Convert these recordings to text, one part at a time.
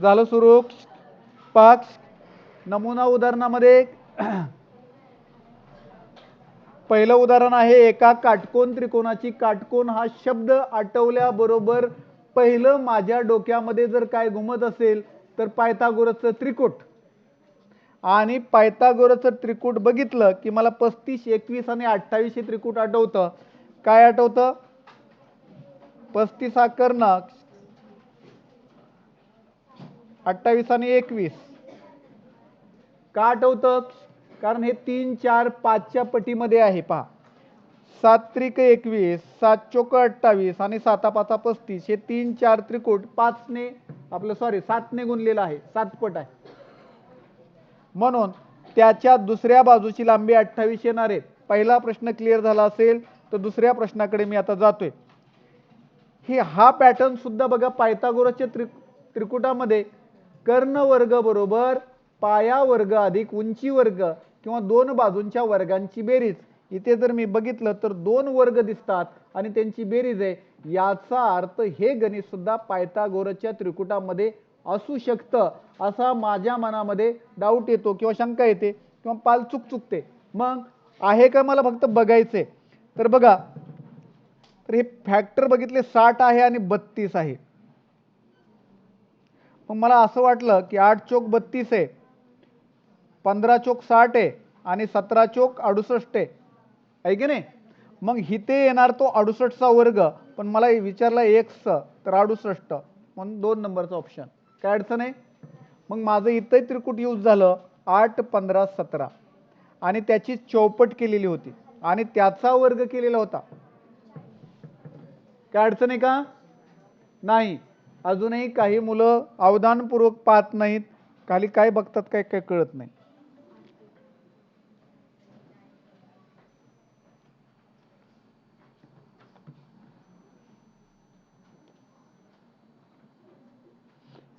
झालं सुरू. पाच नमुना उदाहरणामध्ये पहिलं उदाहरण आहे, एका काटकोन त्रिकोणाची काटकोन हा शब्द आठवल्याबरोबर पहिलं माझ्या डोक्यामध्ये जर काय घुमत असेल तर पायथागोरसचं त्रिकूट. आणि पायथागोरसचं त्रिकूट बघितलं की मला 35, 21 आणि 28 हे त्रिकूट आठवतं. काय आठवतं? 35 हा कर्ण, 28 आणि 21. का आठवतं? कारण हे 3, 4, 5च्या पटीमध्ये आहे. पहा, 7 त्रिक 21, 7 चोक 28 आणि 7 5 35 हे 3, 4 त्रिकूट 7ने गुणलेला आहे, 7 पट आहे. म्हणून त्याच्या दुसऱ्या बाजूची लांबी 28 येणार आहे. पहिला प्रश्न क्लिअर झाला असेल तर दुसऱ्या प्रश्नाकडे मी आता जातोय. हा पॅटर्न सुद्धा बघा, पायथागोरसच्या त्रिकुटामध्ये कर्ण वर्ग बरोबर पाया वर्ग अधिक उंची वर्ग किंवा दोन बाजूंच्या वर्गांची बेरीज. इथे जर मी बघितलं तर 2 वर्ग दिसतात आणि त्यांची बेरीज आहे. याचा अर्थ हे गणित सुद्धा पायथागोरसच्या त्रिकुटामध्ये असू शकतं, असा माझ्या मनामध्ये डाऊट येतो किंवा शंका येते किंवा पाल चुकते. मग आहे का मला फक्त बघायचंय. तर बघा, तर हे फॅक्टर बघितले 60 आहे आणि 32 आहे. मग मला असं वाटलं की 8 चोक 32 आहे, 15 चोक 60 आहे आणि 17 चोक 68 आहे की नाही. मग इथे येणार तो 68चा वर्ग, पण मला विचारला x तर 68, म्हणून 2 नंबरचा ऑप्शन. काय अडचण आहे? मग माझं इथं त्रिकूट यूज झालं 8, 15, 17 आणि त्याची चौपट केलेली होती आणि त्याचा वर्ग केलेला होता. काय अडचण आहे का? नाही. अजूनही काही मुलं अवधानपूर्वक पाहत नाहीत, खाली काय बघतात काय काय कळत नाही.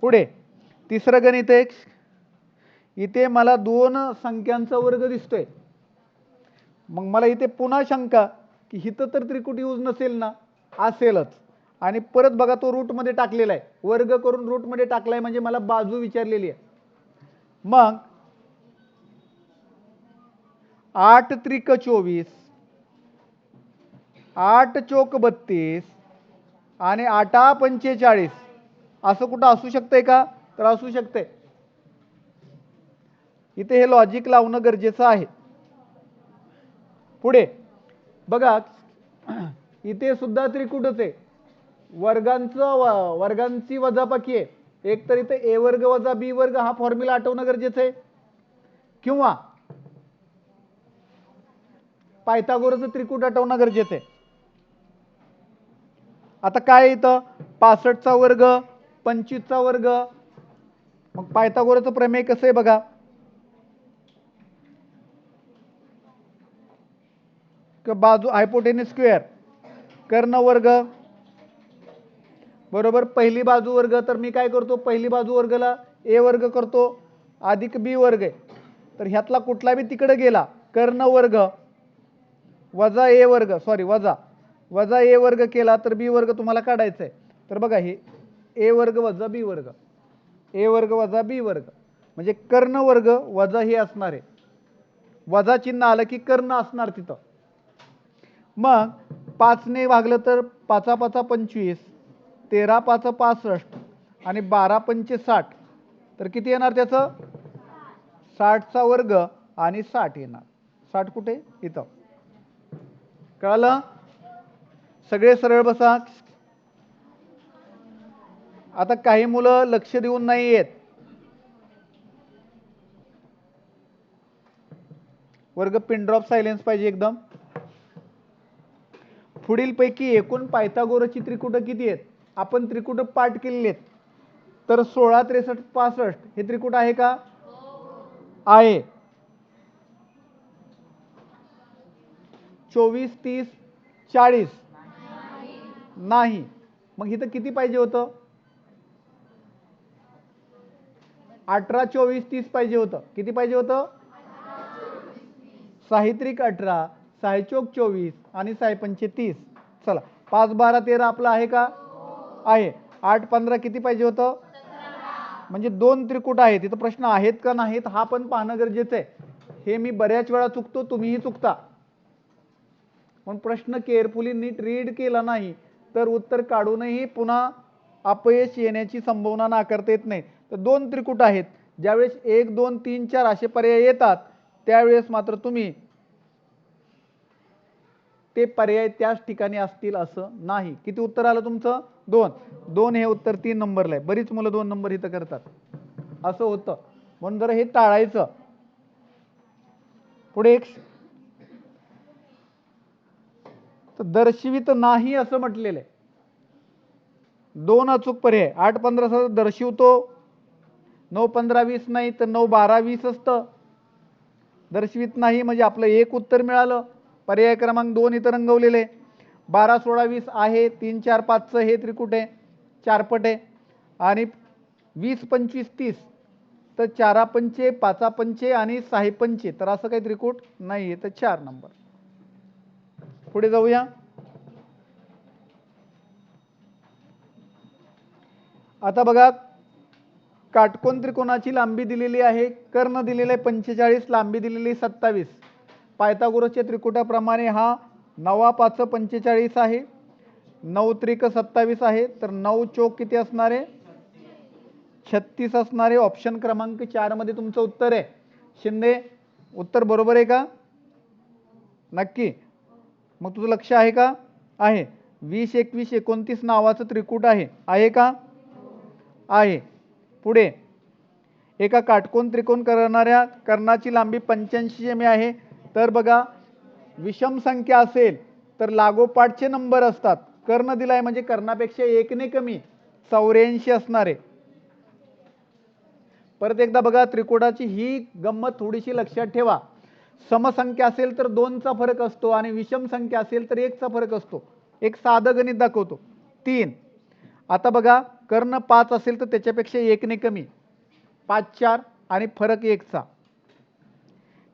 पुढे तिसरं गणित आहे. इथे मला 2 संख्यांचा वर्ग दिसतोय. मग मला इथे पुन्हा शंका की इथं तर त्रिकूट यूज नसेल ना? असेलच. आणि परत बघा, तो रूट मध्ये टाकलेला आहे, वर्ग करून रूट मध्ये टाकलाय म्हणजे मला बाजू विचारलेली आहे. मग 8 त्रिक 24, 8 चोक 32 आणि 8 45 असं कुठं असू शकतंय का? तर असू शकते. इथे हे लॉजिक लावणं गरजेचं आहे. पुढे बघा, इथे सुद्धा त्रिकूटच आहे, वर्गांची वजाबाकी आहे. एक तर इथे a वर्ग वजा b वर्ग हा फॉर्म्युला आठवणं गरजेचं आहे, किंवा पायथागोरसचं त्रिकूट आठवणं गरजेचं आहे. आता काय इथं 65चा वर्ग, 25चा वर्ग. मग पायथागोरसचं प्रमेय कसं आहे बघा, बाजू हायपोटेन्यूस स्क्वेअर कर्ण वर्ग बरोबर पहिली बाजू वर्ग. तर मी काय करतो, पहिली बाजू वर्गला a वर्ग करतो अधिक b वर्ग आहे. तर ह्यातला कुठला बी तिकडे गेला, कर्ण वर्ग वजा a वर्ग, सॉरी वजा a वर्ग केला तर b वर्ग तुम्हाला काढायचा आहे. तर बघा, हे a वर्ग वजा b वर्ग, a वर्ग वजा b वर्ग म्हणजे कर्ण वर्ग वजा हे असणार आहे, वजा चिन्ह आलं की कर्ण असणार तिथं. मग 5 ने भागलं तर 5 5 25, 13 5 65 आणि 12 पंचे 60. तर किती येणार त्याचं? 60चा वर्ग आणि 60 येणार. 60 कुठे? इथं. कळलं? सगळे सरळ बसा. आता काही मुलं लक्ष देऊन नाही येत, वर्ग पिन ड्रॉप सायलेन्स पाहिजे एकदम. पुढील पैकी एकूण पायथागोरसची त्रिकुट किती आहेत? आपण त्रिकुट पाठ केलेली आहेत. तर 16, 63, 65 हे त्रिकुट आहे का? आहे. 24, 30, 40 नाही. मग इथं किती पाहिजे होतं? 18, 24, 30 पाहिजे होतं. किती पाहिजे होतं? 6 त्रिक 18, 6 चोक 24 आणि 6 पंचे 30. चला, 5 12 13 आपलं आहे का? आहे. 8 15 किती पाहिजे होतं? म्हणजे दोन त्रिकूट आहेत, तिथं प्रश्न आहेत का नाहीत हा पण पाहणं गरजेचं आहे. हे मी बऱ्याच वेळा चुकतो, तुम्हीही चुकता. पण प्रश्न केअरफुली नीट रीड केला नाही तर उत्तर काढूनही पुन्हा अपयश येण्याची संभावना नाकारता येत नाही. तर दोन त्रिकूट आहेत, ज्यावेळेस 1 2 3 4 असे पर्याय येतात त्यावेळेस मात्र तुम्ही ते पर्याय त्याच ठिकाणी असतील असं नाही. किती उत्तर आलं तुमचं? 2. 2 हे उत्तर 3 नंबरला आहे. बरीच मुलं 2 नंबर इथं करतात, असं होतं. म्हणून जरा हे टाळायचं. पुढे एक दर्शवित नाही असं म्हटलेलं आहे. 2 अचूक पर्याय. 8 15 दर्शवतो, 9 15 20 नाही तर 9 12 20 असतं. दर्शवित नाही म्हणजे आपलं एक उत्तर मिळालं. पर्याय क्रमांक 2 इथं रंगवलेले. 12 16 20 आहे. 3 4 5 हे त्रिकूट आहे, चारपट आहे. आणि 20 25 30 तर 4 पंचे 5 पंचे आणि 6 पंचे, तर असं काही त्रिकूट नाहीये. तर 4 नंबर. पुढे जाऊया. आता बघा, काटकोन त्रिकोणाची लांबी दिलेली आहे, कर्ण दिलेले 45, लांबी दिलेली 27. पायथागोरसच्या त्रिकुटाप्रमाणे हा 9 5 45 आहे, 9 त्रिक 27 आहे. तर 9 चौक किती असणार आहे? 36 असणार आहे. ऑप्शन क्रमांक 4 मध्ये तुमचं उत्तर आहे. शिंदे, उत्तर बरोबर आहे का? नक्की. मग तुझं लक्ष आहे का? आहे. 20 21 29 नावाचं त्रिकूट आहे का? आहे. पुढे, एका काटकोन त्रिकोण करणाऱ्या कर्णाची लांबी 85 एम आहे. तर बघा, विषम संख्या असेल तर लागोपाठचे नंबर असतात. कर्ण दिलाय म्हणजे कर्णापेक्षा 1 ने कमी 84 असणार आहे. परत एकदा बघा, त्रिकोणाची ही गंमत थोडीशी लक्षात ठेवा. समसंख्या असेल तर 2चा फरक असतो आणि विषम संख्या असेल तर 1चा फरक असतो. एक साधं गणित दाखवतो. 3. आता बघा, कर्ण 5 असेल तर त्याच्यापेक्षा 1 ने कमी 5 4 आणि फरक 1चा.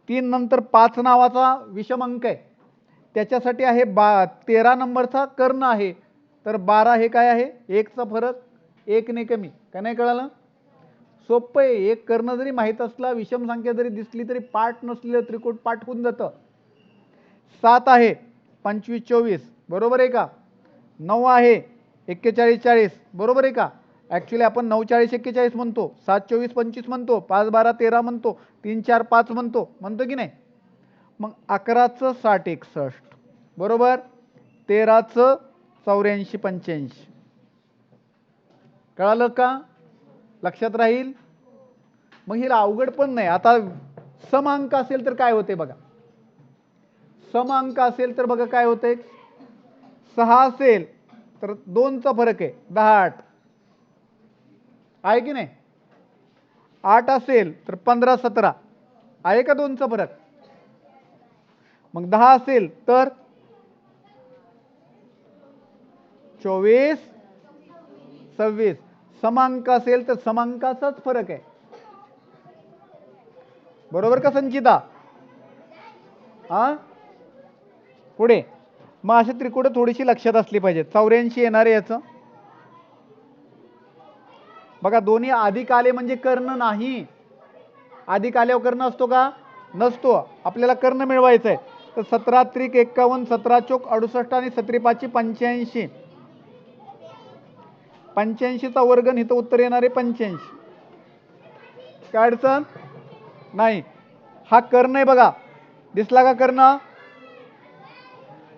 3 नंतर 5 नावाचा विषम अंक आहे, त्याच्यासाठी आहे 13 नंबरचा कर्ण आहे. तर 12 हे काय आहे? 1चा फरक 1 ने कमी. का नाही कळालं? सोपं आहे. एक कर्ण जरी माहीत असला, विषम संख्या जरी दिसली तरी पाठ नसलेलं त्रिकूट पाठ होऊन जातं. 7 आहे 25 24, बरोबर आहे का? 9 आहे 41 40, बरोबर आहे का? ऍक्च्युली आपण 9 40 41 म्हणतो, 7 24 25 म्हणतो, 5 12 13 म्हणतो, 3 4 5 म्हणतो की नाही? मग 11चं 60 61, बरोबर. 13चं 84 85. कळालं का? लक्षात राहील. मग हे अवघड पण नाही. आता सम अंक असेल तर काय होते बघा. सम अंक असेल तर बघा काय होते. 6 असेल तर 2चा फरक आहे 10 8 आहे की नाही? 8 असेल तर 15 17 आहे का 2चा फरक? मग 10 असेल तर 24 26. समांक असेल तर समांकाचाच फरक आहे, बरोबर का संचिता? पुढे मग अशी त्रिकोण थोडीशी लक्षात असली पाहिजेत. 84 येणार आहे याचं. बघा, दोन्ही अधिक आले म्हणजे कर्ण नाही. अधिक आल्यावर कर्ण असतो का? नसतो. आपल्याला कर्ण मिळवायचा आहे. तर 17 त्रिक 51, 17 चोक 68 आणि 17 5 85. 85चा वर्ग, इथं उत्तर येणार आहे 85. काय अडचण नाही. हा कर्ण आहे बघा, दिसला का कर्ण?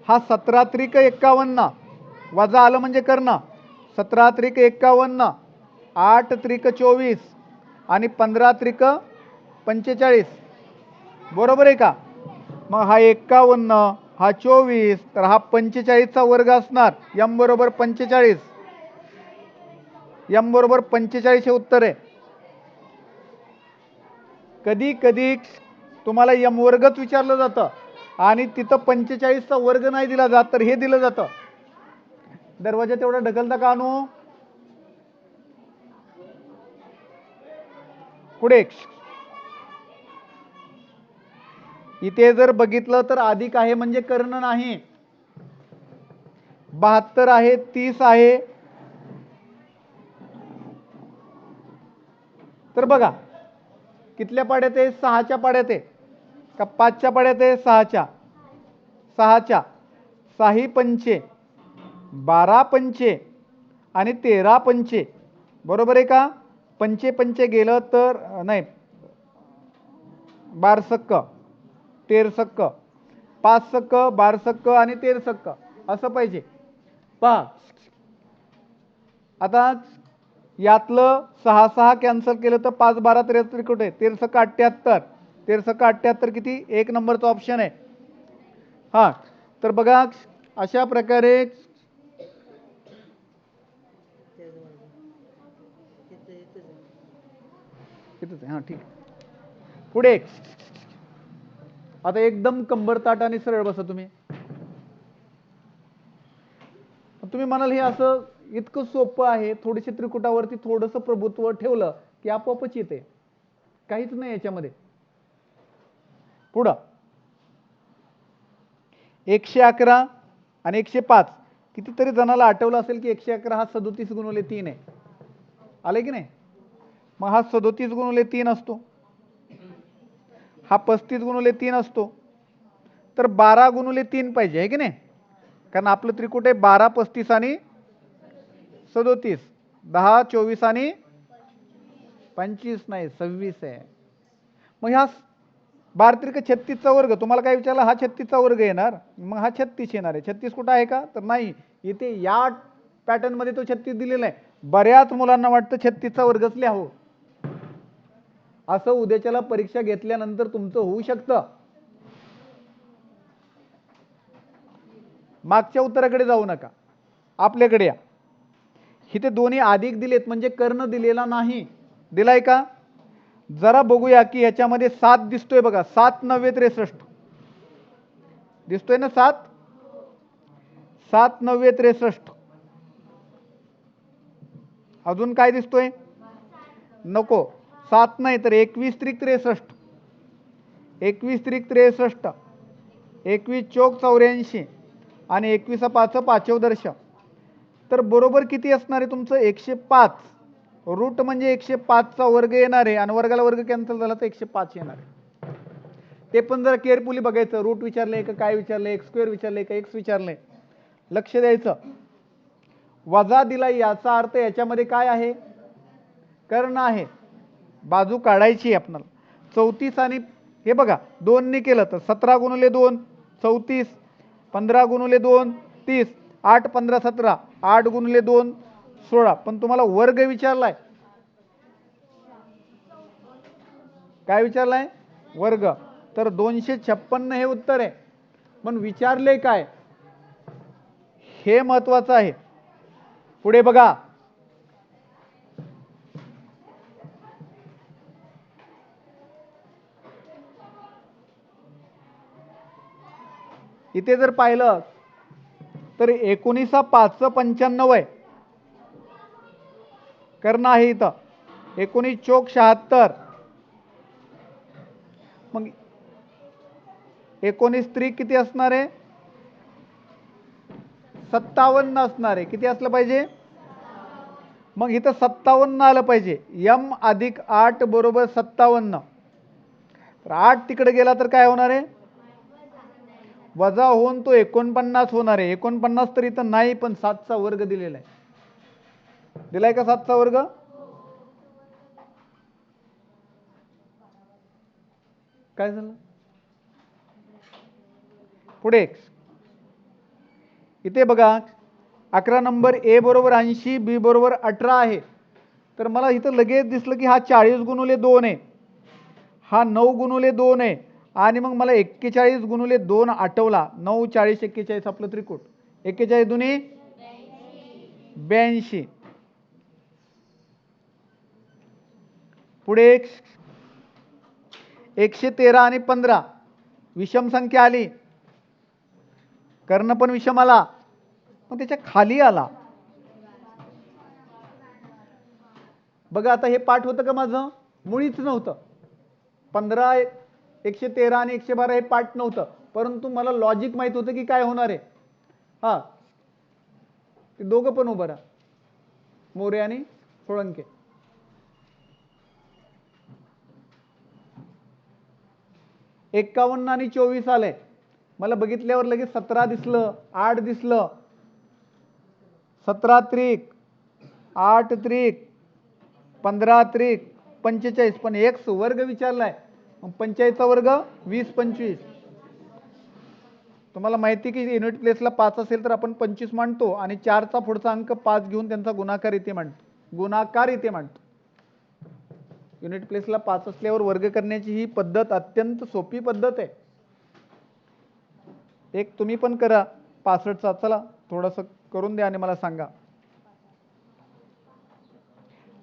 हा 17 त्रिक 51 वजा आलं म्हणजे कर्ण. 17 त्रिक 51, 8 त्रिक 24 आणि 15 त्रिक 45, बरोबर आहे का? मग हा 51, हा 24, तर हा 45चा वर्ग असणार. m बरोबर 45. m बरोबर 45 हे उत्तर आहे. कधी कधी तुम्हाला m वर्गच विचारलं जातं आणि तिथं 45चा वर्ग नाही दिला जात, तर हे दिलं जातं. दरवाजा तेवढा ढकलता का आणू? पुढे इथे जर बघितलं तर अधिक आहे म्हणजे कर्ण नाही. 72 आहे 30 आहे, तर बघा कितल्या पाड्यात आहे, 6च्या पाड्यात आहे का 5च्या पाड्यात आहे, 6च्या 6 पंचे 12 पंचे आणि 13 पंचे, बरोबर आहे का? पंचे पंचे गेलं तर नाही, 12 सक्क 13 सक्क, 5 सक्क 12 सक्क आणि 13 सक्क असं पाहिजे. पहा आता यातलं 6 6 कॅन्सल केलं तर 5 12 73 कुठे आहे, 13 सक्क 78, 13 सक्क 78 किती, 1 नंबरचा ऑप्शन आहे. हा तर बघा अशा प्रकारे हा ठीक. पुढे आता एकदम कंबर ताट आणि सरळ बसा. तुम्ही म्हणाल हे असं इतकं सोपं आहे, थोडीशी त्रिकुटावरती थोडंसं प्रभुत्व ठेवलं की आपोआपच येते, काहीच नाही याच्यामध्ये. पुढं 111 आणि 105, कितीतरी जणाला आठवलं असेल की 111 हा 37 गुणिले 3 आहे, आले की नाही? मग हा 37 गुणिले 3 असतो, हा 35 गुणिले 3 असतो, तर 12 गुणिले 3 पाहिजे आहे की नाही? कारण आपलं त्रिकुट आहे 12 35 आणि 37, 10 24 आणि 25 नाही 26 आहे. मग ह्या 12 त्रिक 36चा वर्ग, तुम्हाला काय विचारलं, हा 36चा वर्ग येणार, मग हा 36 येणार आहे. 36 कुठं आहे का, तर नाही, इथे या पॅटर्न मध्ये तो 36 दिलेला आहे. बऱ्याच मुलांना वाटतं 36चा वर्गच लिहावं, असं उद्याच्याला परीक्षा घेतल्यानंतर तुमचं होऊ शकतं. मागच्या उत्तराकडे जाऊ नका, आपल्याकडे या. इथे दोन्ही अधिक दिलेत म्हणजे कर्ण दिलेला नाही, दिलाय का? जरा बघूया की याच्यामध्ये 7 दिसतोय बघा, 7 9 63 दिसतोय ना, 7 7 9 63. अजून काय दिसतोय, नको 7 नाही तर 21 त्रिक 63, 21 त्रिक 63, 21 चौक 84 आणि 21 5 पाचवदर्श. तर बरोबर किती असणार आहे तुमचं, 105. रूट म्हणजे 105चा वर्ग येणार आहे आणि वर्गाला वर्ग कॅन्सल झाला तर 105 येणार आहे. ते पण जरा केअरफुली बघायचं, रूट विचारलंय का काय विचारलंय, एक्स स्क्वेअर विचारलंय का एक्स विचारलंय, लक्ष द्यायचं. वजा दिला याचा अर्थ याच्यामध्ये काय आहे, कर्ण आहे, बाजू काढायची आपल्याला. 34 आणि हे बघा 2 ने केलं तर 17 गुणिले 2 34, 15 गुणिले 2 30, 8 15 17, 8 गुणिले 2 16. पण तुम्हाला वर्ग विचारलाय, काय विचारलाय, वर्ग. तर 256 हे उत्तर आहे, पण विचारले काय हे महत्वाचं आहे. पुढे बघा इथे जर पाहिलं तर 19 5 95 आहे, कर्ण आहे इथं. 19 चौक 76, मग 19 त्रिक किती असणार आहे, 57 असणार आहे. किती असलं पाहिजे, मग इथं 57 आलं पाहिजे. m अधिक 8 बरोबर 57. तर 8 तिकडे गेला तर काय होणार आहे, वजा होऊन तो 49 होणार आहे. 49 तर इथं नाही, पण 7चा वर्ग दिलेला आहे, दिलाय का 7चा वर्ग? काय झालं, पुढे इथे बघा 11 नंबर, ए बरोबर 80, बी बरोबर 18 आहे. तर मला इथं लगेच दिसलं की हा 40 गुणिले 2 आहे, हा 9 गुणिले 2 आहे, आणि मग मला 41 गुणिले 2 आठवला. 9 40 41 आपलं त्रिकोट, 41 दुनी 82. पुढे 113 आणि 15 विषम संख्या आली, कर्ण पण विषम आला, मग त्याच्या खाली आला. बघा आता हे पाठ होतं का माझं, मुळीच नव्हतं. 15 113 आणि 112 हे पाठ नव्हतं, परंतु मला लॉजिक माहित होतं की काय होणार आहे. हा ते दोघं पण उभं राहा, मोरे आणि सोळंके. 51 आणि 24 आलंय. मला बघितल्यावर लगेच 17 दिसलं, 8 दिसलं, 17 त्रिक, 8 त्रिक, 15 त्रिक 45, पण x वर्ग विचारलाय. 45 चा वर्ग 20 25. तुम्हाला माहिती की युनिट प्लेसला 5 असेल तर आपण 25 मांडतो आणि 4 चा पुढचा अंक 5 घेऊन त्यांचा गुणाकार इथे मांडतो. युनिट प्लेसला 5 असल्यावर वर्ग करण्याची ही पद्धत अत्यंत सोपी पद्धत आहे. एक तुम्ही पण करा 65चा. चला थोडंसं करून द्या आणि मला सांगा.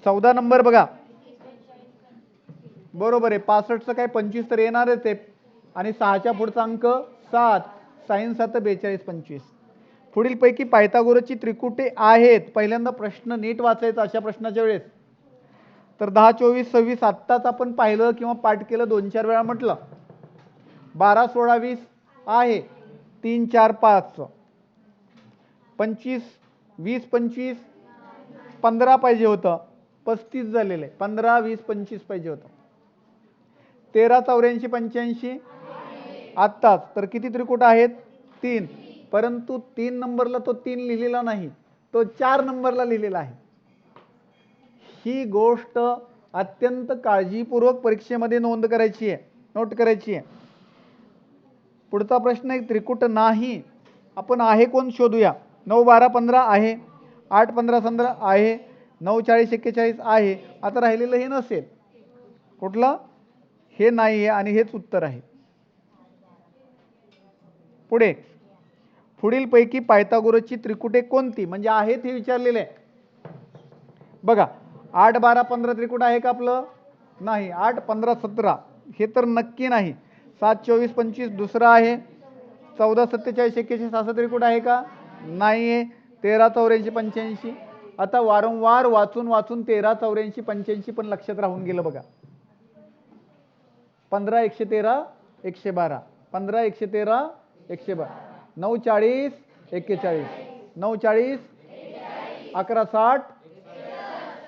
14 नंबर बघा. बरोबर आहे. 65चं काय 25 तर येणारच आहे आणि 6च्या पुढचा अंक 7, साइन 7 42 25. पुढील पैकी पायथागोरसची त्रिकुटे आहेत. पहिल्यांदा प्रश्न नीट वाचायचा अशा प्रश्नाच्या वेळेस. तर 10 24 26 आत्ताच आपण पाहिलं किंवा पाठ केलं, 2-4 वेळा म्हटलं. 12 16 20 आहे, 3 4 5. 25 20 25 15 पाहिजे होतं, 35 झालेलं आहे. 15 20 25 पाहिजे होतं. 13 84 85 आत्ताच. तर किती त्रिकुट आहेत? 3. परंतु 3 नंबरला तो 3 लिहिलेला नाही, तो 4 नंबरला लिहिलेला आहे. ही गोष्ट अत्यंत काळजीपूर्वक परीक्षेमध्ये नोट करायची आहे. पुढचा प्रश्न एक त्रिकुट नाही, आपण आहे कोण शोधूया. 9 12 15 आहे, 8 15 17 आहे, 9 40 41 आहे. आता राहिलेलं हे नसेल. कुठलं? हे नाही आहे आणि हेच उत्तर आहे. पुढे पुढील पैकी पायथागोरसची त्रिकुटे कोणती, म्हणजे आहेत हे विचारलेले आहे. बघा 8 12 15 त्रिकुट आहे का आपलं? नाही. 8 15 17 हे तर नक्की नाही. 7 24 25 दुसरा आहे. 14 47 41 असं त्रिकुट आहे का? नाहीये. 13 84 85. आता वारंवार वाचून 13 84 85 पण लक्षात राहून गेलं बघा. 15 113 112, 15 113 112, 9 40 41, 9 40 11 60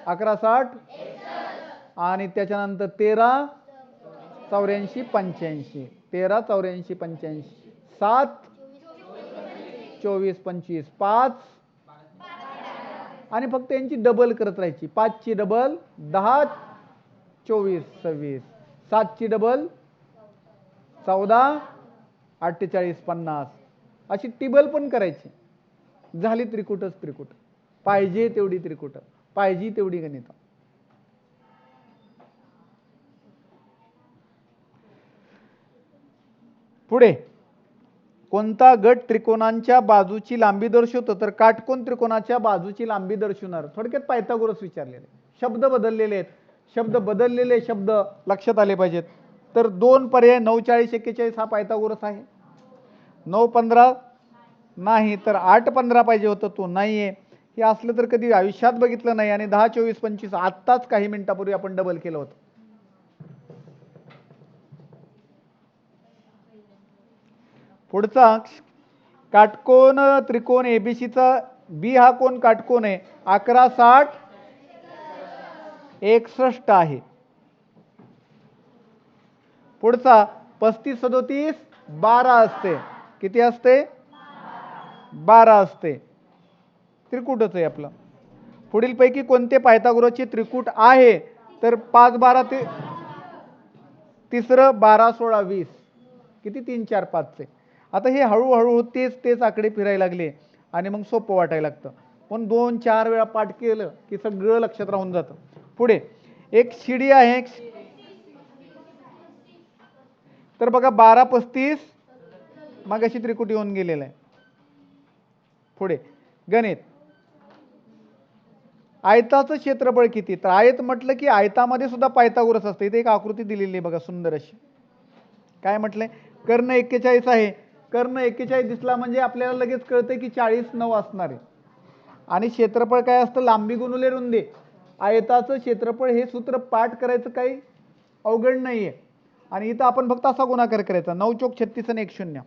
11 60 आणि त्याच्यानंतर 13 84 85, 13 84 85, 7 24 25, 5 आणि फक्त यांची डबल करत राहायची. 5 ची डबल 10 24 26, 7 ची डबल 14 48 50, अशी टिबल पण करायची. झाली त्रिकुटच त्रिकुट. पाहिजे तेवढी त्रिकुट, पाहिजे तेवढी गणित. पुढे कोणता गट त्रिकोणांच्या बाजूची लांबी दर्शवतो, तर काटकोन त्रिकोणाच्या बाजूची लांबी दर्शवणार. थोडक्यात पायथागोरस विचारलेले. शब्द बदललेले आहेत. शब्द लक्षात आले पाहिजेत. तर 2 पर्याय 9 40 41 हा पायथागोरस आहे. 9 15 नाही, तर 8 15 पाहिजे होतं, तो नाहीये. हे असलं तर कधी आयुष्यात बघितलं नाही. आणि 10 24 25 आत्ताच काही मिनिटापूर्वी आपण डबल केलं होतं. पुढचा काटकोन त्रिकोण एबीसीचा बी हा कोण काटकोन आहे? 11 60 61 आहे. पुढचा 35 37 12 असते. किती असते? 12 असते. त्रिकुटच आहे आपलं. पुढील पैकी कोणते पायथागोरसचे त्रिकूट आहे? तर 5 12 ते तिसरं 12 16 20. किती? 3 4 5 चे. आता हे हळूहळू तेच आकडे फिरायला लागले आणि मग सोपं वाटायला लागतं. पण 2-4 वेळा पाठ केलं की सगळं लक्षात राहून जातं. पुढे एक शिडी आहे. तर बघा 12 35 मग अशी त्रिकुट येऊन गेलेलं आहे. पुढे गणित. आयताचं क्षेत्रफळ किती? तर आयत म्हटलं की आयतामध्ये सुद्धा पायथागोरस असते. इथे एक आकृती दिलेली आहे बघा, सुंदर अशी. काय म्हटलंय? कर्ण 41 आहे. कर्ण 41 दिसला म्हणजे आपल्याला लगेच कळतंय की 40 9 असणार आहे. आणि क्षेत्रफळ काय असतं? लांबी गुणिले रुंदी. आयताचं क्षेत्रफळ हे सूत्र पाठ करायचं काही अवघड नाहीये. आणि इथं आपण फक्त असा गुणाकार करायचा, 9 चौक 36 आणि 1 0.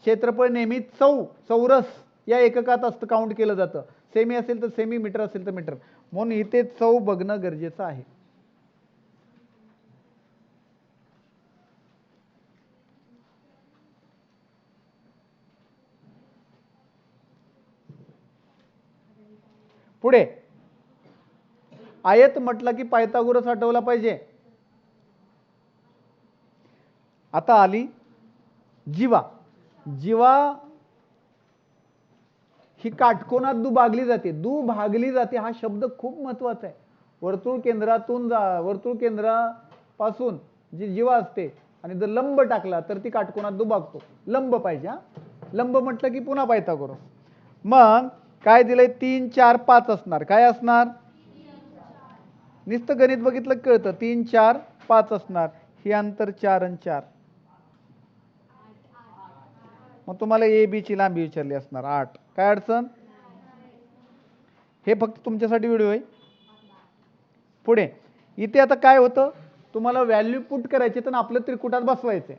क्षेत्रफळ नेहमी चौरस या एककात असतं, काउंट केलं जातं. सेमी असेल तर सेमी, मीटर असेल तर मीटर. म्हणून इथे चौ बघणं गरजेचं आहे. पुढे आयत म्हटलं की पायथागोरस आठवला पाहिजे. आता आली जीवा. जीवा ही काटकोनात दुभागली जाते. दुभागली जाते हा शब्द खूप महत्वाचा आहे. वर्तुळ केंद्रापासून जी जीवा असते आणि जर लंब टाकला तर ती काटकोनात दुभागतो. लंब पाहिजे हा. लंब म्हटलं की पुन्हा पायथागोरस. मग काय दिलंय 3 4 5 असणार. काय असणार? नुसतं गणित बघितलं कळतं. 3 4 5 असणार. ही अंतर 4 आणि 4. मग तुम्हाला ए बी ची लांबी विचारली असणार 8. काय अडचण? हे फक्त तुमच्यासाठी व्हिडिओ आहे. पुढे इथे आता काय होतं, तुम्हाला व्हॅल्यू पुट करायचे तर आपलं त्रिकुटात बसवायचे.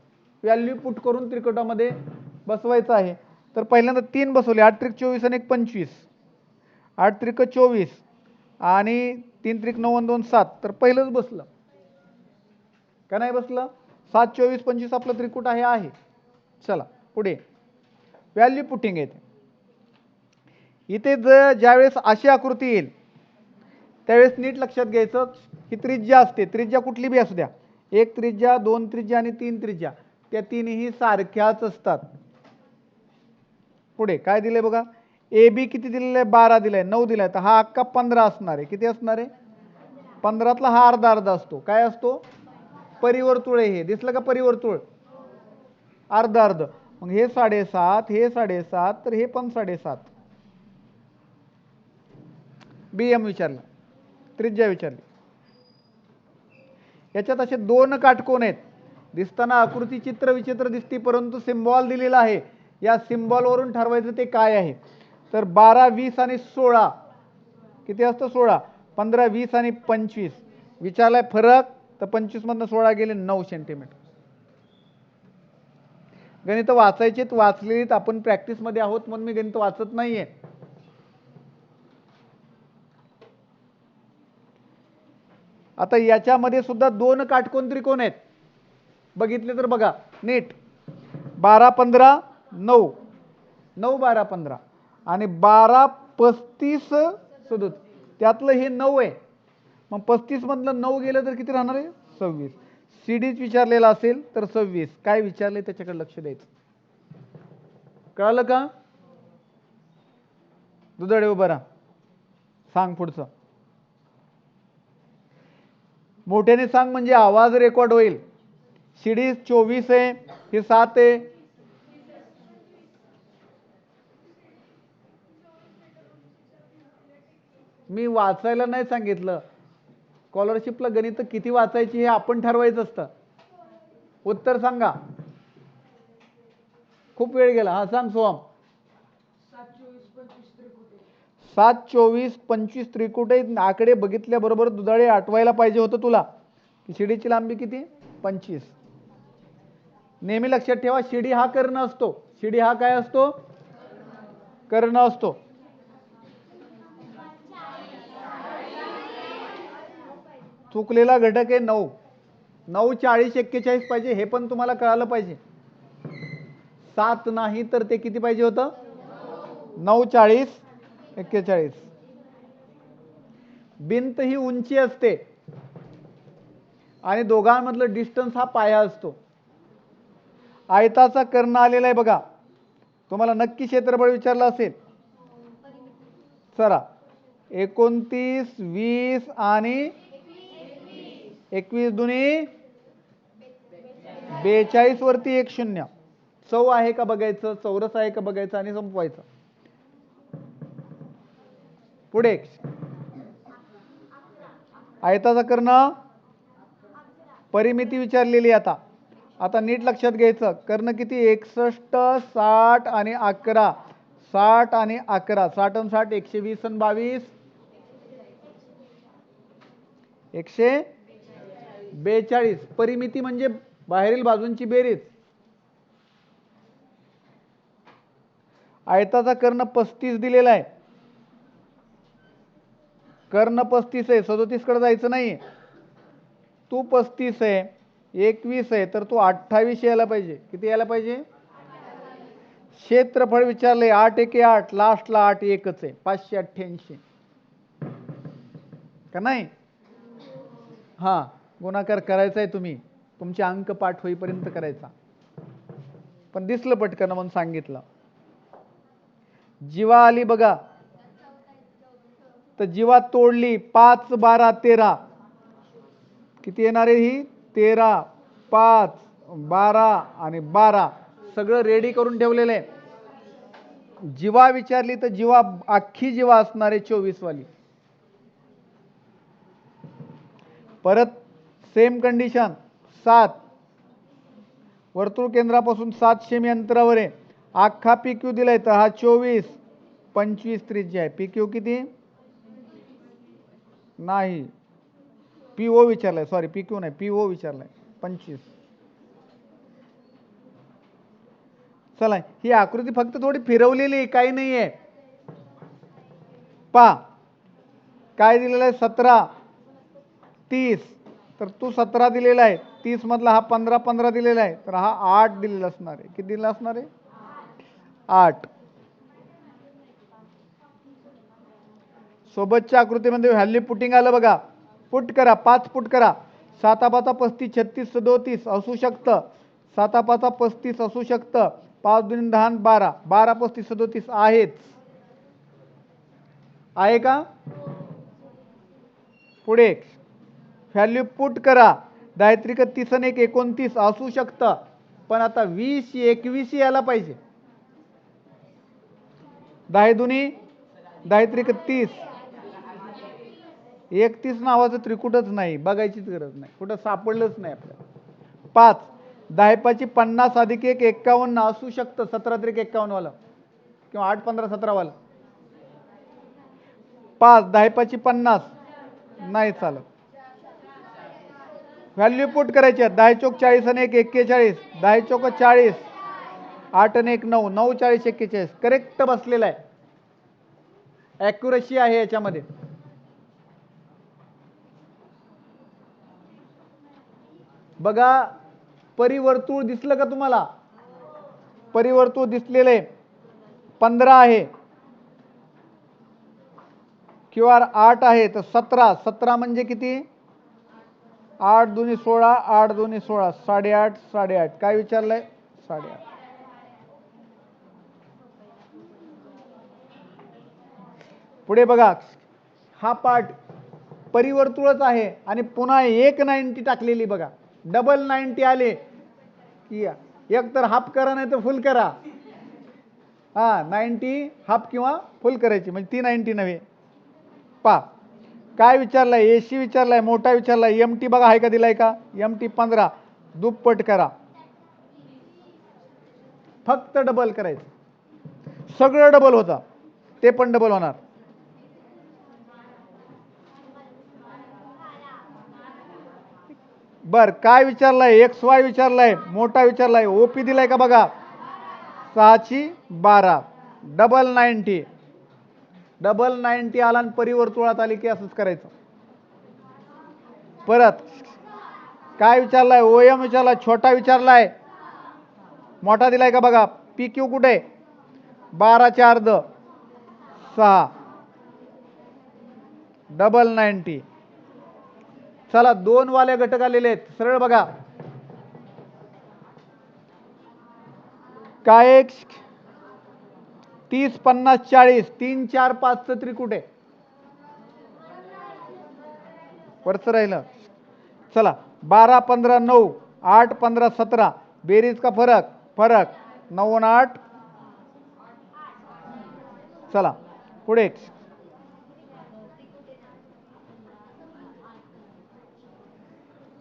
व्हॅल्यू पुट करून त्रिकुटामध्ये बसवायचं आहे. तर पहिल्यांदा 3 बसवले. 8 त्रिक 24 आणि 1 25. 8 त्रिक 24 आणि 3 त्रिक 9 आणि 2 7. तर पहिलंच बसलं का नाही बसलं? 7 24 25 आपलं त्रिकुट आहे. चला पुढे व्हॅल्यू पुटिंग येते. इथे ज्यावेळेस अशी आकृती येईल त्यावेळेस नीट लक्षात घ्यायचं ही त्रिज्या असते. त्रिज्या कुठली बी असू द्या, 1 त्रिज्या 2 त्रिज्या आणि 3 त्रिज्या, त्या तिन्ही सारख्याच असतात. पुढे काय दिलंय बघा, ए बी किती दिलेलं आहे? 12 दिलाय, 9 दिलाय, तर हा अक्का 15 असणार आहे. किती असणार आहे? 15तला हा अर्धा अर्धा असतो. काय असतो? परिवर्तुळ आहे हे. दिसलं का परिवर्तुळ? अर्ध अर्ध. मग हे 7.5 हे 7.5 तर हे पण 7.5. BM विचारलं, त्रिज्या विचारली. याच्यात असे 2 काटकोन आहेत. दिसताना आकृती चित्र विचित्र दिसते, परंतु सिम्बॉल दिलेला आहे. या सिम्बॉल वरून ठरवायचं ते काय आहे. तर 12 20 आणि 16 किती असतं? 16. 15 20 आणि 25 विचारलाय फरक, तर 25 मधनं 16 गेले 9 सेंटीमीटर. गणित वाचायचीत, वाचलेलीत. आपण प्रॅक्टिस मध्ये आहोत म्हणून मी गणित वाचत नाहीये. आता याच्यामध्ये सुद्धा 2 काटकोन त्रिकोण आहेत. बघितले तर बघा नीट. 12 15 9, 9 12 15 आणि 12 35 37. त्यातलं हे 9 आहे. मग 35 मधलं 9 गेलं तर किती राहणार आहे? 26. सीडीच विचारलेला असेल तर 26. काय विचारले त्याच्याकडे लक्ष द्यायचं. कळलं का? दुधाडे उभा राहा, सांग पुढचं. मोठ्याने सांग म्हणजे आवाज रेकॉर्ड होईल. सीडी 24 आहे, हे 7 आहे. मी वाचायला नाही सांगितलं. स्कॉलरशिपला गणित किती वाचायची हे आपण ठरवायचं असतं. उत्तर सांगा. खूप वेळ गेला. हा सांग सोहम. 7 24 25 त्रिकुट आहेत. आकडे बघितल्याबरोबर दुधाळे आठवायला पाहिजे होतं तुला. शिडीची लांबी किती? 25. नेहमी लक्षात ठेवा, शिडी हा कर्ण असतो. शिडी हा काय असतो? कर्ण असतो. चुकलेला घटक आहे 9. 9 40 41 पाहिजे, हे पण तुम्हाला कळालं पाहिजे. 7 नाही तर ते किती पाहिजे होतं? 9 40 41. भिंत ही उंची असते आणि दोघांमधलं डिस्टन्स हा पाया असतो. आयताचा कर्ण आलेला आहे बघा. तुम्हाला नक्की क्षेत्रफळ विचारलं असेल. चला 29 20 आणि 21 दुनी 42 वरती 1 0. चौ आहे का बघायचं, चौरस आहे का बघायचं आणि संपवायचं. पुढे आयताचा कर्ण परिमिती विचारलेली. आता नीट लक्षात घ्यायचं. कर्ण किती? 61 60 आणि 11. 60 आणि 11, 60 आणि 60 120 आणि 22 142. परिमिती म्हणजे बाहेरील बाजूंची बेरीज. आयताचा कर्ण 35 दिलेला आहे. कर्ण 35 आहे, 37 कडे जायचं नाही. तू 35 आहे, 21 आहे, तर तू 28 यायला पाहिजे. किती यायला पाहिजे? क्षेत्रफळ विचारले 8 1 8, लास्टला 8 एकच आहे, 588. का नाही? हा, गुणाकार करायचा आहे तुम्ही, तुमचे अंक पाठ होईपर्यंत करायचा, पण दिसलं पटकन म्हणून सांगितलं. जीवा आली बघा, तर जीवा तोडली 5 12 13, किती येणार आहे ही? 13 5 12 आणि 12 सगळं रेडी करून ठेवलेलं आहे. जीवा विचारली तर जीवा अख्खी जीवा असणार आहे 24 वाली. परत सेम कंडिशन 7, वर्तुळ केंद्रापासून 7 सेमी अंतरावर आहे, अख्खा PQ दिलाय तर हा 24 25 त्रिज्या आहे. PQ किती? नाही, PO विचारलाय, सॉरी PQ नाही, PO विचारलाय 25. चला, ही आकृती फक्त थोडी फिरवलेली, काही नाहीये. पा काय दिलेलं आहे? 17 30, तर तू 17 दिलेला आहे, 30 मधला हा 15 15 दिलेला आहे, तर हा 8 दिलेला असणार आहे. किती दिलेला असणार आहे? 8. सोबतच्या आकृतीमध्ये व्हॅल्यू पुटिंग आलं बघा, पुट करा, 5 पुट करा. 7 5 35 36 37 असू शकतं, 7 5 35 असू शकतं, 5 2 10 12 12 35 37 आहेच, आहे का? पुढे व्हॅल्यू पुट करा, 10 त्रिक 30 आणि 1 29 असू शकतं, पण आता 20 21 यायला पाहिजे. 10 दुनी 10 त्रिक 30, 31 नावाचं त्रिकुटच नाही, बघायचीच गरज नाही, कुठं सापडलंच नाही आपल्याला. 5 10 5 50 अधिक 1 51 असू शकतं, 17 त्रिक 51 वाला किंवा 8 15 17 वाला. 5 10 5 50 नाही चालत. व्हॅल्यू पुट करायची, 10 चौक 40 आणि 1 41, 10 चौक 40, 8 आणि 1 9 9 40 41 करेक्ट बसलेला आहे, ॲक्युरसी आहे याच्यामध्ये. बघा, परिवर्तुळ दिसलं का तुम्हाला? परिवर्तुळ दिसलेलं आहे, 15 आहे, QR 8 आहे, तर 17 17 म्हणजे किती? 8 2 16 8 2 16 8.5 8.5. काय विचारलंय? 8.5. पुढे बघा, हा पार्ट परिवर्तुळच आहे आणि पुन्हा 190 टाकलेली बघा, डबल 90 आले की एक तर हाफ करा नाही तर फुल करा. हा, 90 हाफ किंवा फुल करायची, म्हणजे ती 90 नव्हे. पा काय विचारलाय? AC विचारलाय, मोठा विचारलाय, MT बघा आहे का, दिलाय का? MT 15 दुप्पट करा, फक्त डबल करायचं, सगळं डबल होतं, ते पण डबल होणार. बर, काय विचारलाय? XY विचारलाय, मोठा विचारलाय, OP दिलाय का बघा, 6 12 डबल 90, डबल 90 आला आणि परिवर्तुळात आली की असंच करायचं. परत काय विचारलाय? OM विचारलाय, छोटा विचारलाय, मोठा दिलाय का बघा. PQ कुठे? 12 4 6 डबल 90. चला, 2 वाले घटक आलेले आहेत, सरळ बघा. काय 30 50 40 3 4 5 चं त्रिकुट आहे, वरचं राहिलं. चला, 12 15 9 8 15 17 बेरीज का फरक? फरक, 9 आणि 8. चला पुढे,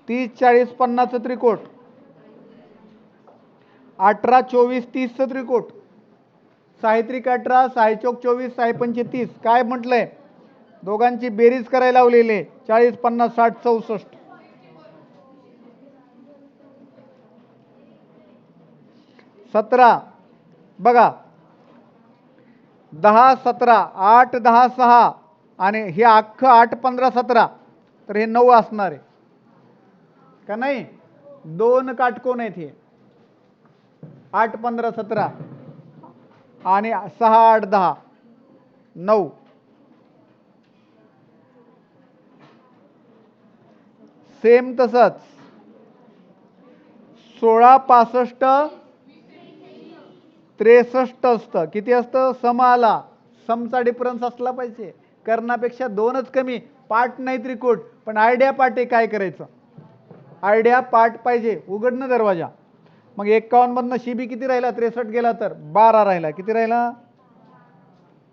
30 40 50 चं त्रिकोट, 18 24 30 चं त्रिकोट, 6 त्रिक 18 6 चौक 24 6 पंचे 30. काय म्हटलंय? दोघांची बेरीज करायला लावलेली, 40 50 60 64. 17 बघा, 10 17 8 10 6 आणि हे अख्खं 8 15 17, तर हे 9 असणार आहे का नाही? 2 काटकोन आहेत हे, 8 15 17 आणि 6 8 10 9. सेम तसंच 16 65 63 असतं. किती असतं? सम आला. समचा डिफरन्स असला पाहिजे. कर्णापेक्षा 2च कमी. पाठ नाही त्रिकूट, पण आयडिया पाठ आहे. काय करायचं? आयडिया पाठ पाहिजे. उघडणं दरवाजा. मग 51 मधनं शिबी किती राहिला? 63 गेला तर 12 राहिला. किती राहिला?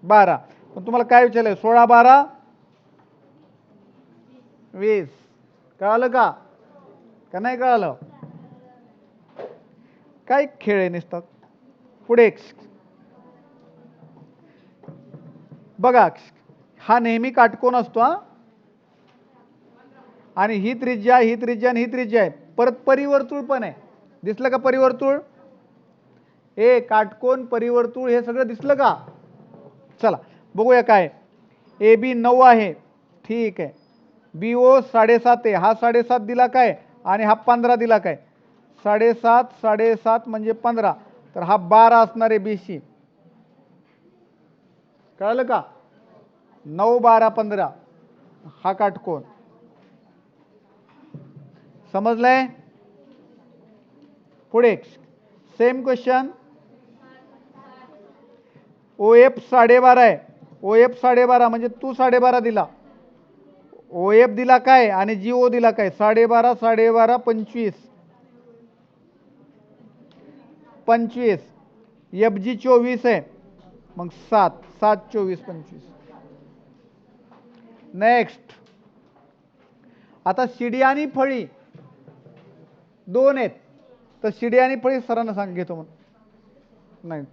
12. पण तुम्हाला काय विचारलंय? 16 12 20. कळालं का? का नाही कळालं? काय खेळ आहे नुसतं. पुढे बघा, हा नेहमी काटकोन असतो हा. आणि ही त्रिज्या, ही त्रिज्या आणि ही त्रिज्या आहे. परत परिवर्तुळ पण आहे. दिसलं का परिवर्तुळ? हे काटकोन, परिवर्तुळ हे सगळं दिसलं का? चला बघूया काय. ए बी 9 आहे. ठीक आहे. बी ओ 7.5 आहे. हा 7.5 दिला काय आणि हा 15 दिला काय? 7.5 7.5 म्हणजे 15. तर हा 12 असणार आहे BC. कळलं का? 9 12 15 हा काटकोन. समजलंय? पुढे सेम क्वेश्चन. OF 12.5 आहे. OF 12.5 म्हणजे तू 12.5 दिला. OF दिला काय आणि GO दिला काय? 12.5 12.5 25 25. FG 24 आहे. मग 7 7 24 25. नेक्स्ट. आता शिडी आणि फळी 2 आहेत. तर शिडी आणि फळी सरांना सांग घेतो म्हणून. नाही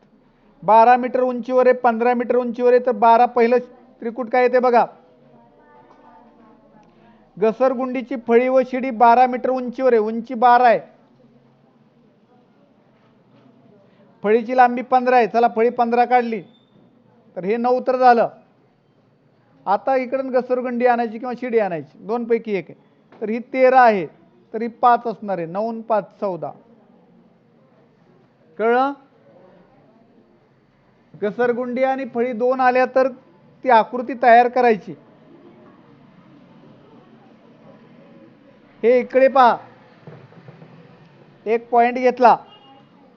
12 मीटर उंचीवर आहे, 15 मीटर उंचीवर आहे. तर 12 पहिलं त्रिकूट काय येते बघा. घसरगुंडीची फळी व शिडी 12 मीटर उंचीवर आहे. उंची 12 आहे. फळीची लांबी 15 आहे. चला फळी 15 काढली तर हे 9 तर झालं. आता इकडून घसरगुंडी आणायची किंवा शिडी आणायची, दोन पैकी एक आहे. तर ही 13 आहे. तर ही 5 असणार आहे. 9 5 14. कळलं? घसरगुंडी आणि फळी 2 आल्या तर ती आकृती तयार करायची. हे इकडे पहा. एक पॉइंट घेतला.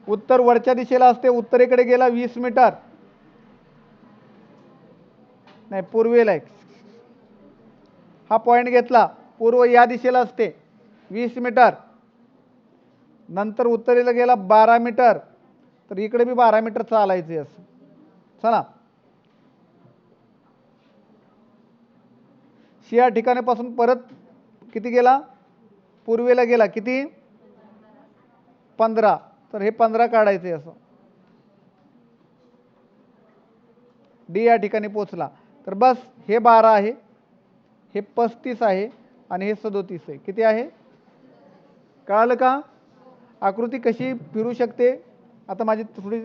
उत्तर वरच्या दिशेला असते. उत्तरेकडे गेला 20 मीटर. नाही पूर्वेला आहे. हा पॉइंट घेतला. पूर्व या दिशेला असते 20 मीटर. नंतर उत्तरेला गेला 12 मीटर. तर इकडे बी 12 मीटर चालायचे असं. चला या ठिकाणापासून परत किती गेला? पूर्वेला गेला. किती? 15. तर हे 15 काढायचे असं. डी या ठिकाणी पोचला. तर बस हे 12 आहे, हे 35 आहे आणि हे 37 आहे. किती आहे? कळालं का? आकृती कशी फिरू शकते? आता माझी थोडी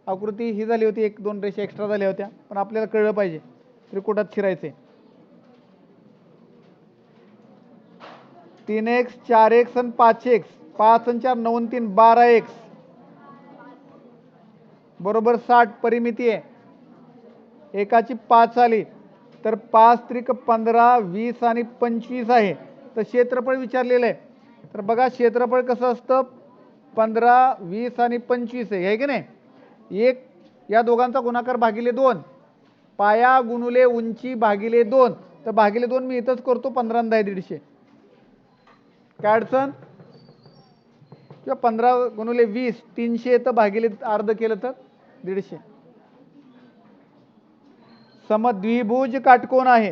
आकृती ही झाली होती, 1 2 रेषा एक्स्ट्रा झाल्या होत्या, पण आपल्याला कळलं पाहिजे त्रिकुटात शिरायचे. 3x 4x आणि 5x. 5 आणि 4 9 आणि 3 12x बरोबर 60 परिमिती आहे. एकाची 5 आली तर 5 त्रिक 15 20 आणि 25 आहे. तर क्षेत्रफळ विचारलेलं आहे. तर बघा क्षेत्रफळ कसं असतं? 15 20 आणि 25 आहे की नाही. एक या दोघांचा गुणाकार भागिले 2. पाया गुणुले उंची भागिले 2. तर भागिले 2 मी इथंच करतो. 15 आणि 10 150. काय अडचण? किंवा 15 गुणुले 20 300 तर भागिले अर्ध केलं तर 150. समद्विभुज काटकोन आहे.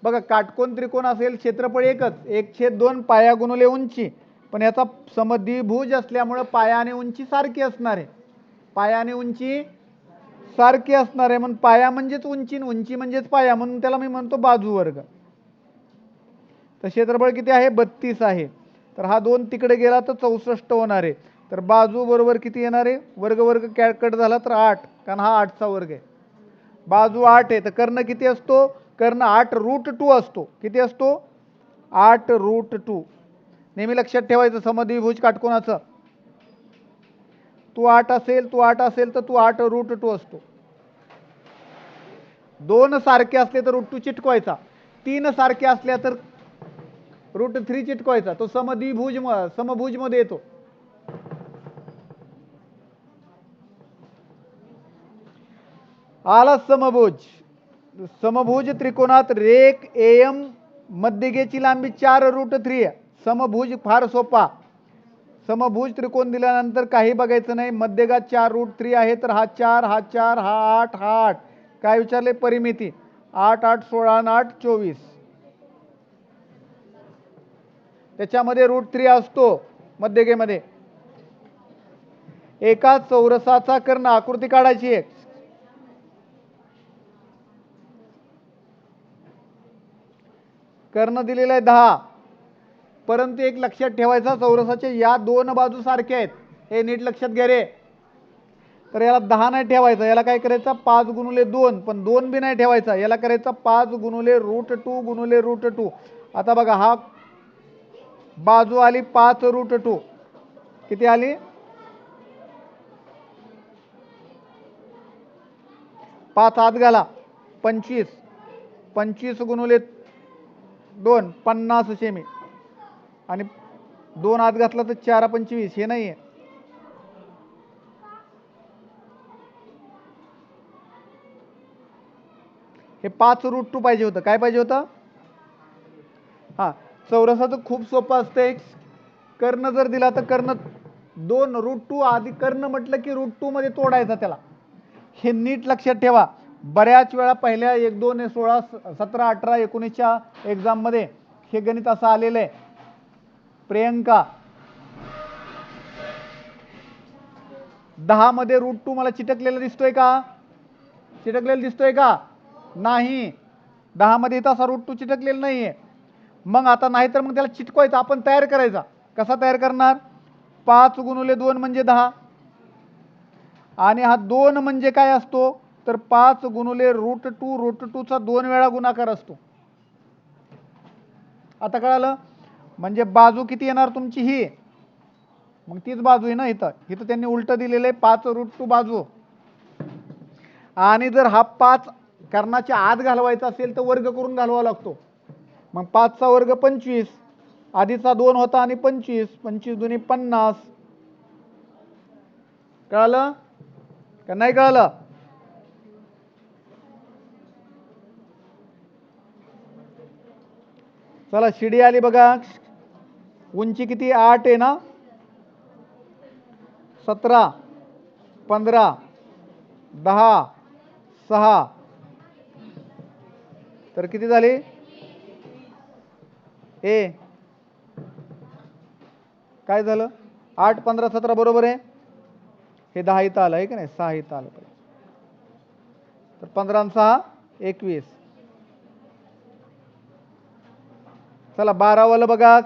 बघा काटकोन त्रिकोण असेल, क्षेत्रफळ एकच, 1/2 पाया गुणुले उंची. पण याचा समद्विभुज असल्यामुळे पाया आणि उंची सारखी असणार आहे. पाया आणि उंची सारखी असणार आहे. म्हणून पाया म्हणजेच उंची, उंची म्हणजेच पाया, म्हणून त्याला मी म्हणतो बाजू वर्ग. तर क्षेत्रफळ किती आहे? 32 आहे. तर हा 2 तिकडे गेला तर 64 होणार आहे. तर बाजू बरोबर किती येणार आहे? वर्ग वर्ग कट झाला तर 8, कारण हा 8चा वर्ग आहे. बाजू 8 आहे. तर कर्ण किती असतो? कर्ण 8√2 असतो. किती असतो? 8√2. नेहमी लक्षात ठेवायचं समद्विभुज काटकोनाचं. तू 8 असेल तर तू 8√2 असतो. 2 सारखे असले तर √2 चिटकवायचा. 3 सारखे असल्या तर √3 चिटकवायचा, तो समभुज मध्ये येतो. आला समभुज. समभुज त्रिकोणात रेख AM मध्यगेची लांबी 4√3 आहे. समभुज फार सोपा. समभुज त्रिकोण दिल्यानंतर काही बघायचं नाही, मध्यगात 4√3 आहे, तर हा 4, हा 4, हा 8, हा 8. काय विचारले? परिमिती. 8, 8, 16, 8, 24. त्याच्यामध्ये √3 असतो मध्यगेमध्ये. एका चौरसाचा कर्ण आकृती काढायची आहे. कर्ण दिलेला आहे 10, परंतु एक लक्षात ठेवायचा, चौरसाच्या या दोन बाजू सारख्या आहेत, हे नीट लक्षात घ्या रे. तर याला 10 नाही ठेवायचा, याला काय करायचं 5 गुणिले 2, पण 2 बी नाही ठेवायचा, याला करायचं 5 गुणिले √2 गुणिले √2. आता बघा, हा बाजू आली 5 √2, किती आली? 5 आत घाला, 25. 25 गुणिले 2 50 सेमी, आणि 2 आत घातला तर 4 25. हे नाही आहे, हे 5 √2 पाहिजे होतं. काय पाहिजे होतं? हा, चौरसाचं खूप सोपं असते. कर्ण जर दिला तर कर्ण 2 √2 आधी कर्ण म्हटलं की √2 मध्ये तोडायचा त्याला. हे नीट लक्षात ठेवा. बऱ्याच वेळा पहिल्या 1, 2, 16, 17, 18, 19च्या एक्झाम मध्ये हे गणित असं आलेलं आहे. प्रियंका, 10 मध्ये √2 मला चिटकलेला दिसतोय का? चिटकलेला दिसतोय का? नाही. 10 मध्ये इथं असा √2 चिटकलेला नाहीये. मग आता नाही तर मग त्याला चिटकवायचा, आपण तयार करायचा. कसा तयार करणार? 5 गुणिले 2 म्हणजे 10, आणि हा 2 म्हणजे काय असतो? तर 5 गुणिले √2, √2चा 2 वेळा गुणाकार असतो. आता कळालं? म्हणजे बाजू किती येणार तुमची? ही मग तीच बाजू आहे ना. इथं त्यांनी उलट दिलेलं आहे, 5 √2 बाजू. आणि जर हा 5 कर्णाच्या आत घालवायचा असेल तर वर्ग करून घालवावा लागतो. मग 5 चा वर्ग 25, आधीचा 2 होता आणि 25, 25 दुनी 50. कळालं का नाही कळालं? चला, शिडी आली बघा. उंची किती? 8 आहे ना. 17, 15, 10, 6, तर किती झाली? काय झालं? 8, 15, 17 बरोबर आहे. हे 10 इथं आलं आहे की नाही? 6 इथं आलं पाहिजे. तर 15 आणि 6 21. चला, 12 वाला बघा.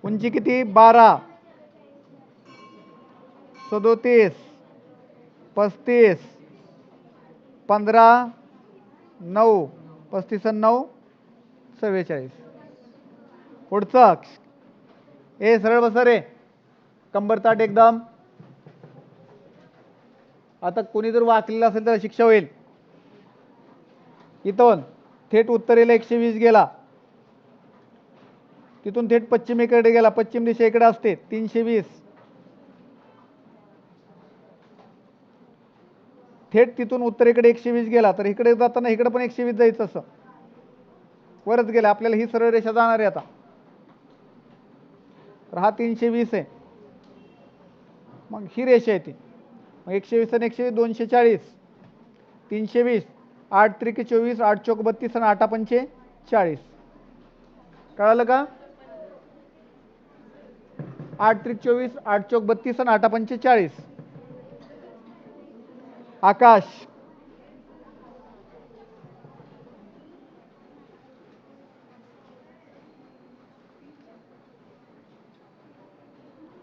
उंची किती? 12, 37, 35, 15, 9, 35 आणि 9 44. पुढचं सरळ बसा रे, कंबर ताट एकदम. आता कोणी जर वाचलेलं असेल तर शिक्षा होईल. इथून थेट उत्तरेला 120 गेला, तिथून थेट पश्चिमेकडे गेला, पश्चिम दिशा इकडे असते 320. थेट तिथून उत्तरेकडे 120 गेला, तर इकडे जाताना इकडे पण 120 जायचं. असं वरच गेला, आपल्याला ही सरळ रेषा जाणार आहे आता. तर हा 320 आहे, मग ही रेषा आहे ती. मग 120 आणि 120 240, 320, 8 त्रिक 24, 8 चौक 32 आणि 8 पंचे 40. कळालं का? 8 त्रिक 24, 8 चौक 32 आणि 8 पंचे 40. आकाश,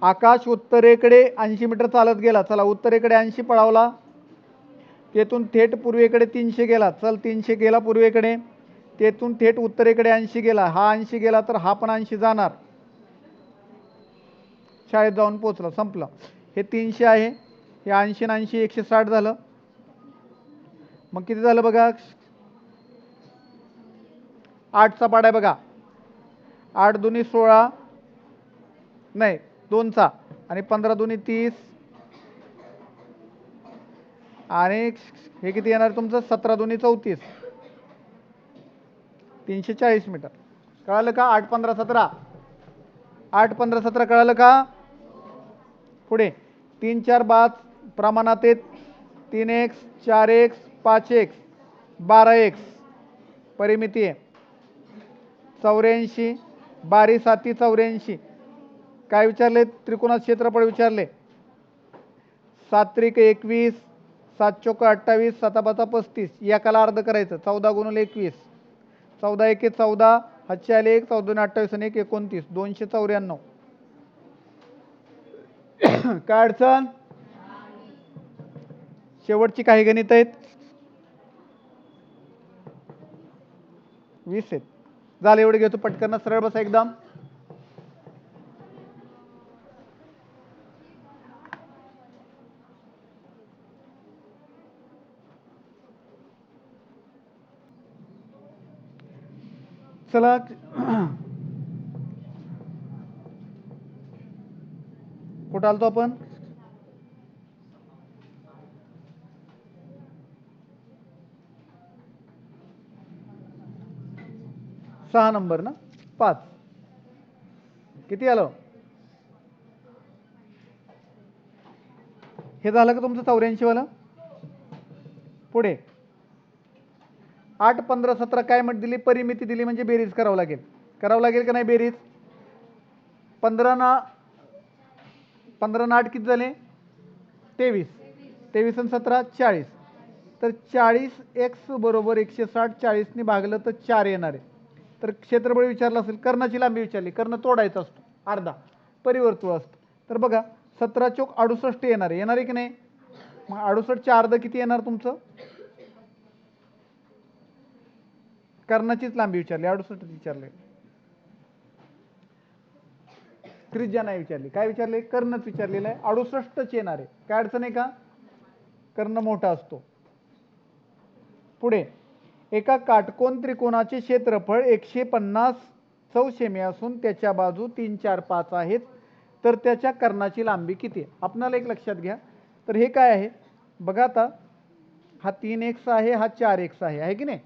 आकाश उत्तरेकडे 80 मीटर चालत गेला. चला, उत्तरेकडे 80 पळावला, तेथून थेट पूर्वेकडे 300 गेला. चल, 300 गेला पूर्वेकडे, तेथून थेट उत्तरेकडे 80 गेला. हा 80 गेला तर हा पण 80 जाणार. शाळेत जाऊन पोहोचला, संपलं. हे 300 आहे, हे 80 आणि 80 160 झालं. मग किती झालं बघा? 8चा पाढा आहे बघा, 8 दुनी 16 नाही 2चा आणि 15 दुनी 30 आणि हे किती येणार तुमचं 17 दुनी 34 340 मीटर. कळालं का? 8 15 17 8 15 17 कळालं का? पुढे 3 4 5 प्रमाणात आहेत 3x 4x 5x 12x परिमिती आहे 84 12 7 84. काय विचारले? त्रिकोणात क्षेत्रफळ विचारले. 7 त्रिक 21 7 चौक 28 7 5 35 एकाला अर्ध करायचं 14 गुणिले 21 14 1 14 हातचे आले 1 14 28 आणि 1 29 294. काय अडचण? शेवटची काही गणित आहेत 20 आहेत. झालं एवढे घेतो पटकन सरळ बसा एकदम. चला कुठं आलतो आपण? 6 नंबर ना 5 किती आलं? हे झालं का तुमचं 84 वाला? पुढे 8 15 17 काय म्हट दिली? परिमिती दिली म्हणजे बेरीज करावं लागेल. करावं लागेल का नाही बेरीज? 15 ना 8 किती झाले? 23 23 आणि 17 40. तर 40x बरोबर 160 40 ने भागलं तर 4 येणार आहे. तर क्षेत्रफळ विचारलं असेल, कर्णाची लांबी विचारली, कर्ण तोडायचा असतो अर्धा परिवर्तुळ असतं. तर बघा 17 चौक 68 येणार आहे. येणार आहे की नाही? मग 68 अर्ध किती येणार तुमचं? कर्णाचीच लांबी विचारली 68 विचारले, त्रिज्या नाही विचारली. काय विचारले? कर्णच विचारलेलं आहे. 68च येणार आहे. काय अडचण आहे का? कर्ण मोठा असतो. पुढे एका काटकोन त्रिकोणाचे क्षेत्रफळ 150 चौसेमी असून त्याच्या बाजू 3 4 5 आहेत, तर त्याच्या कर्णाची लांबी किती आहे? आपणाला एक लक्षात घ्या. तर हे काय आहे बघा, आता हा 3x आहे, हा 4x आहे की नाही?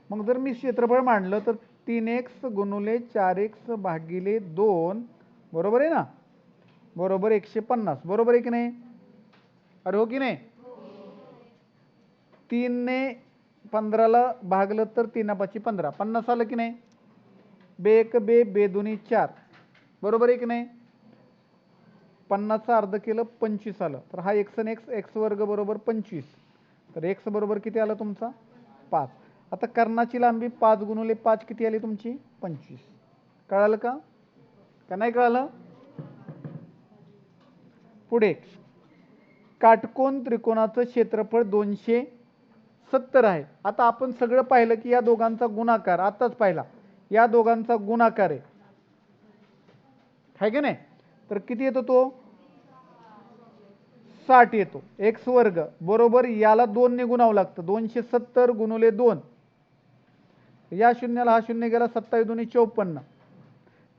मग जर मी क्षेत्रफळ मांडलं तर 3x गुणुले 4x भागिले 2 बरोबर आहे ना, बरोबर 150 बरोबर आहे की नाही? अरे हो की नाही? 3 ने 15 ला भागलं तर 3 5 15 50 आलं की नाही? बे एक बे बे दोन्ही 4 बरोबर आहे की नाही? 50चं अर्ध केलं 25 आलं. तर हा x आणि x वर्ग बरोबर 25. तर x बरोबर किती आला तुमचा? 5. आता कर्णाची लांबी 5 गुणिले 5 किती आली तुमची? 25. कळालं का? का नाही कळालं? पुढे काटकोन त्रिकोणाचं क्षेत्रफळ 270 आहे. आता आपण सगळं पाहिलं की या दोघांचा गुणाकार आताच पाहिला, या दोघांचा गुणाकार आहे की नाही? तर किती येतो तो? 60 येतो. x वर्ग बरोबर याला 2 ने गुणावं लागतं. 270 गुणिले 2, या शून्याला हा शून्य गेला 27 दुनी 54,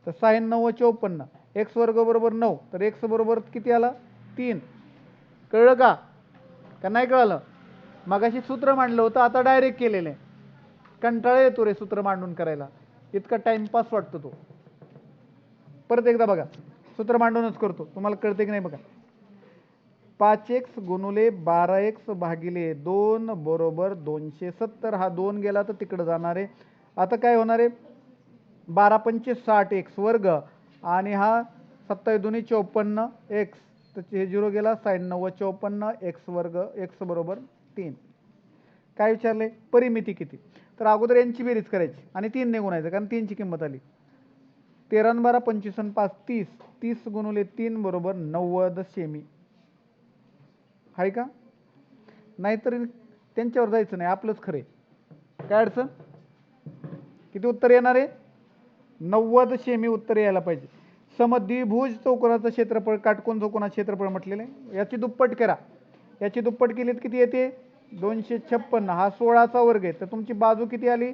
तर 6 9 54. x वर्ग बरोबर 9, तर x बरोबर किती आला? 3. कळलं का? का नाही कळलं? मगाशी सूत्र मांडलं होतं, आता डायरेक्ट केलेलं आहे. कंटाळा येतो रे सूत्र मांडून करायला, इतका टाइमपास वाटतो तो. परत एकदा बघा, सूत्र मांडूनच करतो, तुम्हाला कळते की नाही बघा. 5x गुणुले 12x भागिले 2 बरोबर 270. हा 2 गेला तर तिकडे जाणार आहे. आता काय होणार आहे? 12 पंचे 60 x वर्ग आणि हा 27 दुनी 54 x, तर हे 0 गेला 9 54 x वर्ग, x बरोबर 3. काय विचारले? परिमिती किती? तर अगोदर यांची बेरीज करायची आणि 3 ने गुणायचं, कारण 3 ची किंमत आली. 13 12 25 आणि 5 30. 30 गुणुले 3 बरोबर 90 सेमी. आहे का? नाहीतर त्यांच्यावर जायचं नाही, आपलंच खरे. काय अडचण? किती उत्तर येणार आहे? 90 सेमी उत्तर यायला पाहिजे. समद्विभुज चौकोनाचं क्षेत्रफळ, काटकोन चौकोनाचं क्षेत्रफळ म्हटलेलं आहे. याची दुप्पट करा. याची दुप्पट केली तर किती येते? 256. हा 16चा वर्ग आहे, तर तुमची बाजू किती आली?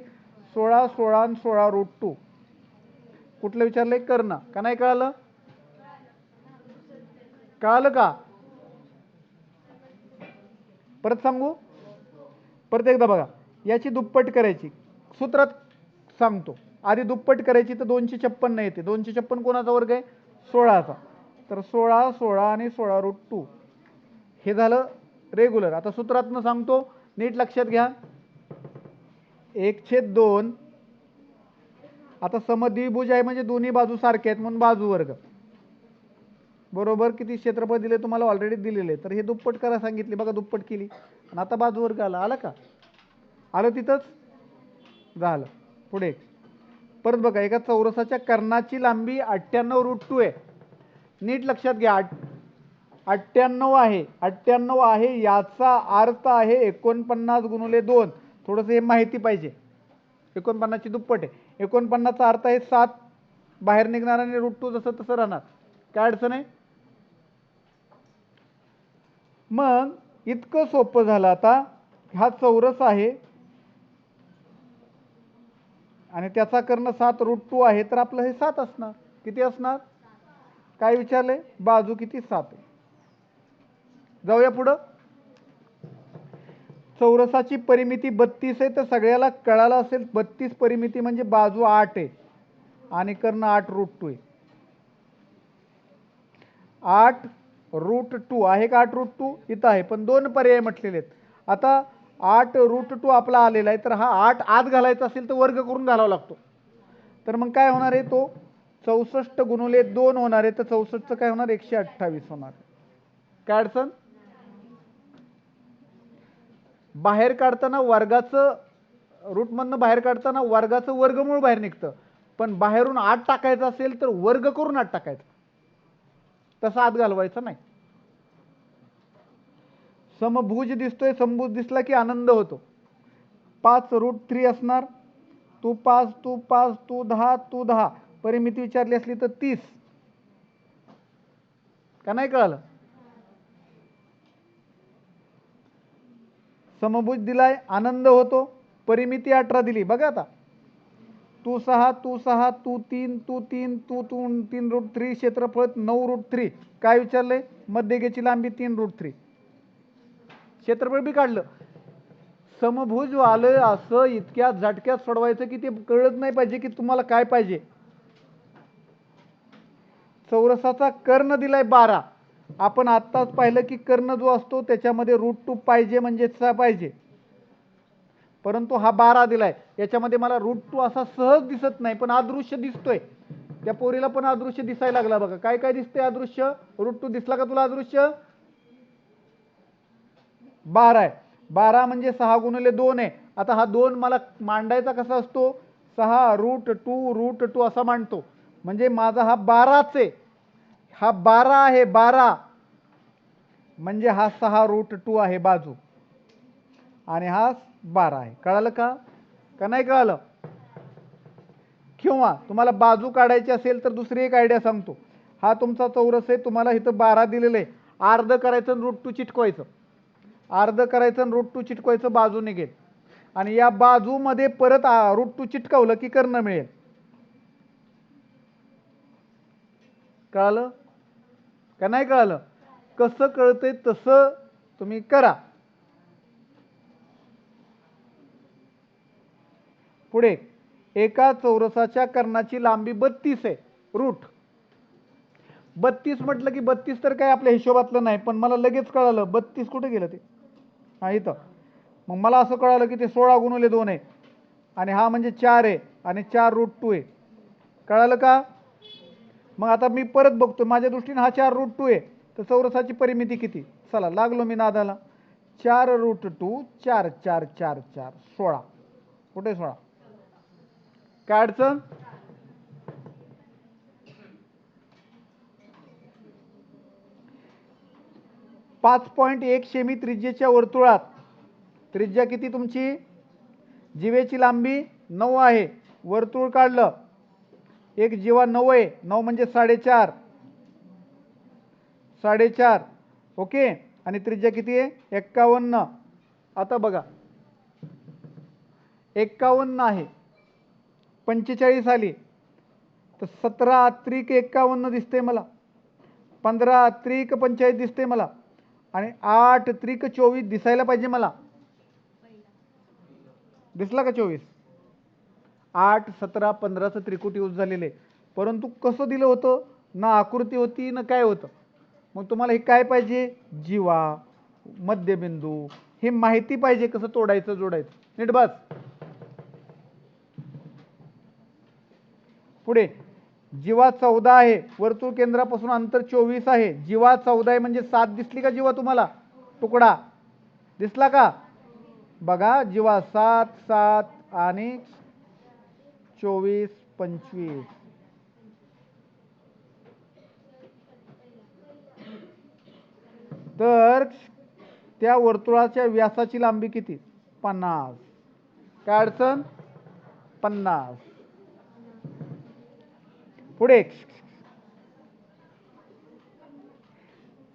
16 16 आणि 16 रूट 2. कुठलं विचारलंय? कर्ण. का नाही कळालं? कळालं का? परत सांगू? परत एकदा बघा. याची दुप्पट करायची, सूत्रात सांगतो. आधी दुप्पट करायची तर 256 येते. 256 कोणाचा वर्ग आहे? 16चा. तर 16 16 आणि 16 रूट 2 हे झालं रेग्युलर. आता सूत्रातनं सांगतो, नीट लक्षात घ्या. 1/2. आता समद्विभुज आहे म्हणजे दोन्ही बाजू सारख्या आहेत म्हणून बाजू वर्ग बरोबर. किती क्षेत्रफळ दिले तुम्हाला? ऑलरेडी दिलेले. तर हे दुप्पट करा सांगितले, बघा दुप्पट केली आणि आता बाजू वर्ग आला. आला का? आलं तिथंच झालं. पुढे परत बघा. एका चौरसाच्या कर्णाची लांबी 98 रूट 2 आहे. नीट लक्षात घ्या. 98 आहे. 98 आहे याचा अर्थ आहे 49 गुणिले 2. थोडंसं हे माहिती पाहिजे. 49 ची दुप्पट आहे. 49 चा अर्थ आहे 7 बाहेर निघणार आणि रूट 2 जसं तसं राहणार. काय अडचण आहे? मग इतकं सोपं झालं. आता हा चौरस आहे आणि त्याचा कर्ण 7 रूट 2 आहे, तर आपलं हे 7 असणार. किती असणार? काय विचारले? बाजू किती? 7 आहे. जाऊया पुढं. चौरसाची परिमिती 32 आहे, तर सगळ्याला कळालं असेल 32 परिमिती म्हणजे बाजू 8 आहे आणि कर्ण 8 रूट 2 आहे. 8 रूट 2 आहे का? 8 रूट 2 इथं आहे, पण दोन पर्याय म्हटलेले आहेत. आता 8 रूट 2 आपला आलेला आहे, तर हा 8 आत घालायचा असेल तर वर्ग करून घालावा लागतो. तर मग काय होणार आहे? तो 64 गुणिले 2 होणार आहे. तर 64चं काय होणार? 128 होणार. काय अडचण? बाहेर काढताना वर्गाचं रूटमधनं बाहेर काढताना वर्गाचं वर्गमूळ बाहेर निघतं, पण बाहेरून 8 टाकायचं असेल तर वर्ग करून 8 टाकायचं. तसा आत घालवायचा नाही. समभुज दिसतोय. समभुज दिसला की आनंद होतो. 5 रूट 3 असणार. तू 5 तू 5 तू 10 तू 10. परिमिती विचारली असली तर 30. का नाही कळालं? समभुज दिलाय, आनंद होतो. परिमिती 18 दिली. बघा आता, तू 6 तू 6 तू 3 तू 3 तू 3 रूट 3. क्षेत्रफळ 9 रूट 3. काय विचारलंय? मध्यगेची लांबी 3 रूट 3. क्षेत्रफळ बी काढलं. समभुज आलं असं इतक्या झटक्यात सोडवायचं की ते कळत नाही पाहिजे की तुम्हाला काय पाहिजे. चौरसाचा कर्ण दिलाय 12. आपण आत्ताच पाहिलं की कर्ण जो असतो त्याच्यामध्ये रूट 2 पाहिजे म्हणजे पाहिजे, परंतु हा 12 दिलाय. याच्यामध्ये मला रूट 2 असा सहज दिसत नाही, पण अदृश्य दिसतोय. त्या पोरीला पण अदृश्य दिसायला लागला बघा. काय काय दिसतंय अदृश्य? रूट 2 दिसला का तुला अदृश्य? 12 आहे. 12 म्हणजे 6 गुणिले 2 आहे. आता हा 2 मला मांडायचा कसा असतो? 6 रूट 2 असा मांडतो. म्हणजे माझा हा 12च आहे. हा 12 आहे. 12 म्हणजे हा 6 रूट 2 आहे बाजू, आणि हा 12 आहे. कळालं का? का नाही कळालं? किंवा तुम्हाला बाजू काढायची असेल तर दुसरी एक आयडिया सांगतो. हा तुमचा चौरस आहे. तुम्हाला इथं 12 दिलेलं आहे. अर्ध करायचं आणि रूट 2 चिटकवायचं. अर्ध करायचं आणि रूट 2 चिटकवायचं, बाजू निघेल. आणि या बाजूमध्ये परत रूट 2 चिटकवलं की कर्ण मिळेल. कळालं का नाही कळालं? कसं कळतंय तसं तुम्ही करा. पुढे, एका चौरसाच्या कर्णाची लांबी 32 आहे. रूट 32 म्हटलं की 32 तर काय आपल्या हिशोबातलं नाही, पण मला लगेच कळालं 32 कुठे गेलं ते. हा इथं. मग मला असं कळालं की ते 16 गुणिले 2 आहे आणि हा म्हणजे 4 आहे आणि 4 रूट 2 आहे. कळालं का? मग आता मी परत बघतो. माझ्या दृष्टीने हा 4 रूट 2 आहे. तर चौरसाची परिमिती किती? चला लागलो मी नादाला. 4 रूट 2 4 4 4 4 16. कुठे 16? काय अडचण? 5.1 सेमी त्रिज्येच्या वर्तुळात त्रिज्या किती तुमची? जीवेची लांबी 9 आहे. वर्तुळ काढलं. एक जीवा 9 आहे. 9 म्हणजे 4.5. 4.5 ओके. आणि त्रिज्या किती आहे? 51. आता बघा 51 आहे. 45 आली तर 17 त्रिक 51 दिसते मला, 15 त्रिक 45 दिसते मला, आणि 8 त्रिक 24 दिसायला पाहिजे मला. दिसला का 24? 8 17 15चं त्रिकूट यूज झालेले, परंतु कसं दिलं होतं ना, आकृती होती ना काय होतं. मग तुम्हाला हे काय पाहिजे, जीवा मध्यबिंदू हे माहिती पाहिजे, कसं तोडायचं जोडायचं. नीट बस. पुढे जीवा 14 आहे, वर्तुळ केंद्रापासून अंतर 24 आहे, जीवा 14 आहे म्हणजे 7 दिसली का जीवा तुम्हाला, तुकडा दिसला का? बघा जीवा 7 7 आणि 24 25. तर त्या वर्तुळाच्या व्यासाची लांबी किती, 50. काय अडचण, 50. पुढे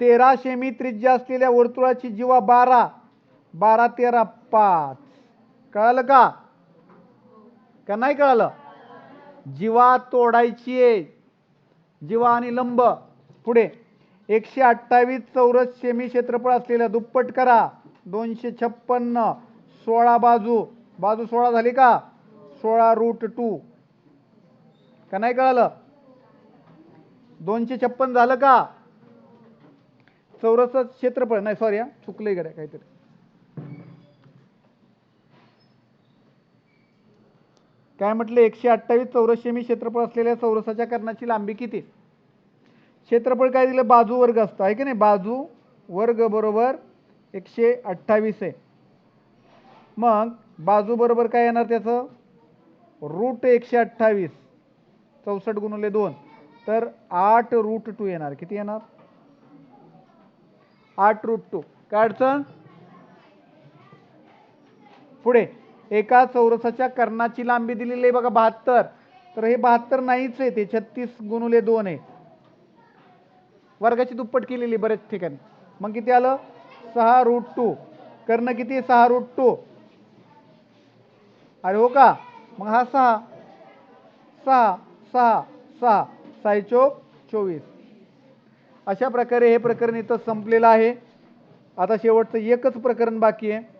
13 सेमी त्रिज्या असलेल्या वर्तुळाची जीवा 12, 12 13 5. कळालं का? का नाही कळालं? जीवा तोडायची आहे, जीवा आणि लंब. पुढे 128 चौरस सेमी क्षेत्रफळ असलेल्या, दुप्पट करा, 256, 16 बाजू, बाजू 16 झाली का, 16√2. का नाही कळालं? 256 झालं का? चौरस क्षेत्रफळ नाही, सॉरी चुकलंय गड्या काहीतरी. काय म्हटलं, 128 चौरस सेमी क्षेत्रफळ असलेल्या चौरसाच्या कर्णाची लांबी किती. क्षेत्रफळ काय दिलं, बाजू वर्ग असतं आहे की नाही, बाजू वर्ग बरोबर 128 आहे. मग बाजू बरोबर काय येणार त्याचं, √128, 64 गुणिले 2, तर 8√2 येणार. किती येणार, 8√2. काय अडचण? पुढे एका चौरसाच्या कर्णाची लांबी दिलेली आहे बघा 72, तर हे 72 नाहीच आहे, ते 36 गुणिले 2 आहे, वर्गाची दुप्पट केलेली बरेच ठिकाणी. मग किती आलं, 6√2. कर्ण किती, 6√2. अरे हो का, मग हा 6 6 6 6 6 चोक 24. अशा प्रकारे हे प्रकरण इथं संपलेलं आहे. आता शेवटचं एकच प्रकरण बाकी आहे.